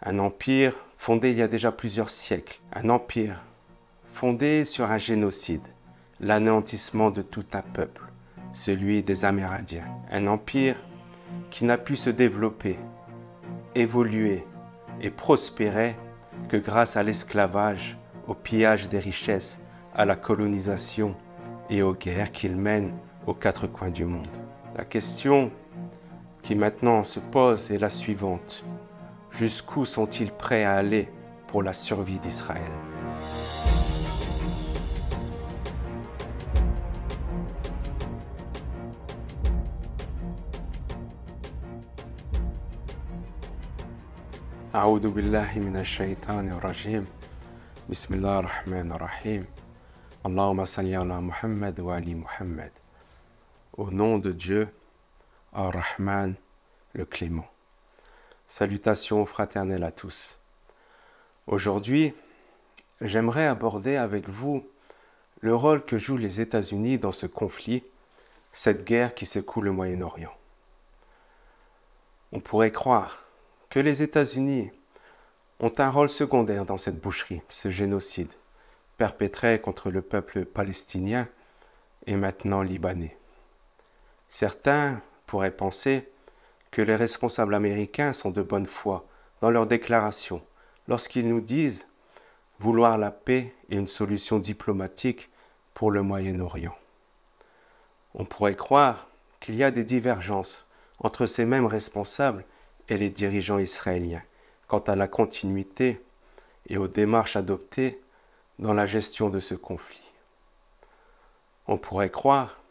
Un empire fondé il y a déjà plusieurs siècles. Un empire fondé sur un génocide, l'anéantissement de tout un peuple, celui des Amérindiens. Un empire qui n'a pu se développer, évoluer et prospérer que grâce à l'esclavage, au pillage des richesses, à la colonisation et aux guerres qu'il mène aux quatre coins du monde. La question qui maintenant se pose est la suivante. Jusqu'où sont-ils prêts à aller pour la survie d'Israël ? أعوذ بالله من الشيطان الرجيم بسم الله الرحمن الرحيم اللهم صل على محمد وعلى محمد. Au nom de Dieu, Ar-Rahman, le Clément. Salutations fraternelles à tous. Aujourd'hui, j'aimerais aborder avec vous le rôle que jouent les États-Unis dans ce conflit, cette guerre qui secoue le Moyen-Orient. On pourrait croire que les États-Unis ont un rôle secondaire dans cette boucherie, ce génocide, perpétré contre le peuple palestinien et maintenant libanais. Certains pourraient penser que les responsables américains sont de bonne foi dans leurs déclarations lorsqu'ils nous disent vouloir la paix et une solution diplomatique pour le Moyen-Orient. On pourrait croire qu'il y a des divergences entre ces mêmes responsables et les dirigeants israéliens quant à la continuité et aux démarches adoptées dans la gestion de ce conflit. On pourrait croire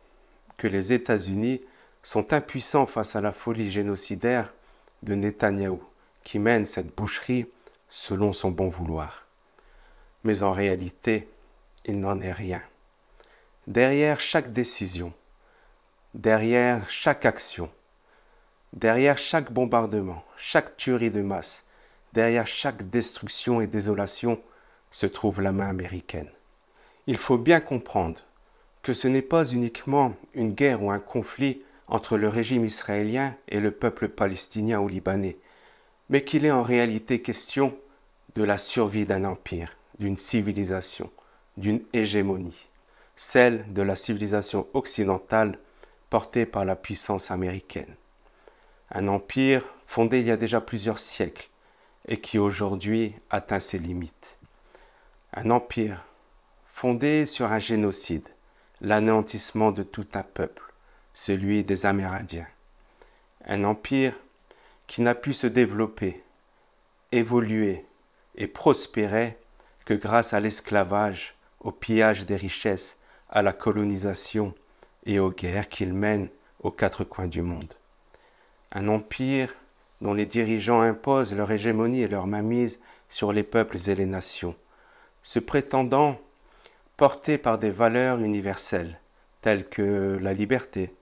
que les États-Unis sont impuissants face à la folie génocidaire de Netanyahou, qui mène cette boucherie selon son bon vouloir. Mais en réalité, il n'en est rien. Derrière chaque décision, derrière chaque action, derrière chaque bombardement, chaque tuerie de masse, derrière chaque destruction et désolation, se trouve la main américaine. Il faut bien comprendre que ce n'est pas uniquement une guerre ou un conflit entre le régime israélien et le peuple palestinien ou libanais, mais qu'il est en réalité question de la survie d'un empire, d'une civilisation, d'une hégémonie, celle de la civilisation occidentale portée par la puissance américaine. Un empire fondé il y a déjà plusieurs siècles et qui aujourd'hui atteint ses limites. Un empire fondé sur un génocide, l'anéantissement de tout un peuple, celui des Amérindiens. Un empire qui n'a pu se développer, évoluer et prospérer que grâce à l'esclavage, au pillage des richesses, à la colonisation et aux guerres qu'il mène aux quatre coins du monde. Un empire dont les dirigeants imposent leur hégémonie et leur mainmise sur les peuples et les nations, se prétendant portés par des valeurs universelles telles que la liberté,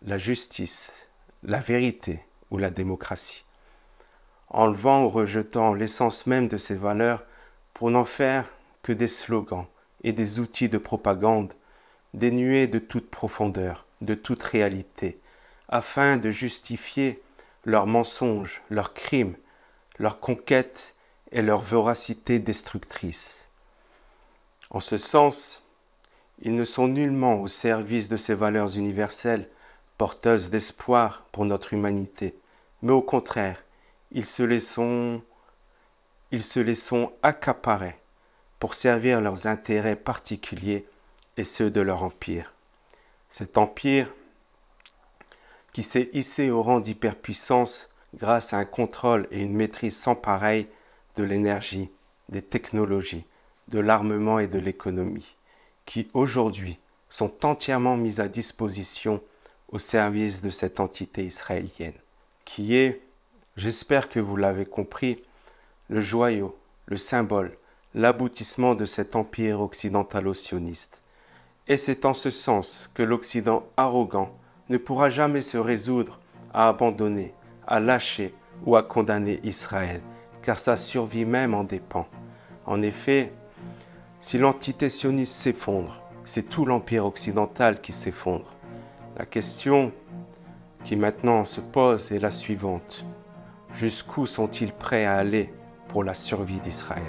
la justice, la vérité ou la démocratie, enlevant ou rejetant l'essence même de ces valeurs pour n'en faire que des slogans et des outils de propagande dénués de toute profondeur, de toute réalité, afin de justifier leurs mensonges, leurs crimes, leurs conquêtes et leur voracité destructrice. En ce sens, ils ne sont nullement au service de ces valeurs universelles porteuses d'espoir pour notre humanité, mais au contraire, ils se les sont accaparés pour servir leurs intérêts particuliers et ceux de leur empire. Cet empire qui s'est hissé au rang d'hyperpuissance grâce à un contrôle et une maîtrise sans pareil de l'énergie, des technologies, de l'armement et de l'économie, qui aujourd'hui sont entièrement mis à disposition au service de cette entité israélienne, qui est, j'espère que vous l'avez compris, le joyau, le symbole, l'aboutissement de cet empire occidentalo-sioniste. Et c'est en ce sens que l'Occident arrogant ne pourra jamais se résoudre à abandonner, à lâcher ou à condamner Israël, car sa survie même en dépend. En effet, si l'entité sioniste s'effondre, c'est tout l'empire occidental qui s'effondre. La question qui maintenant se pose est la suivante. Jusqu'où sont-ils prêts à aller pour la survie d'Israël?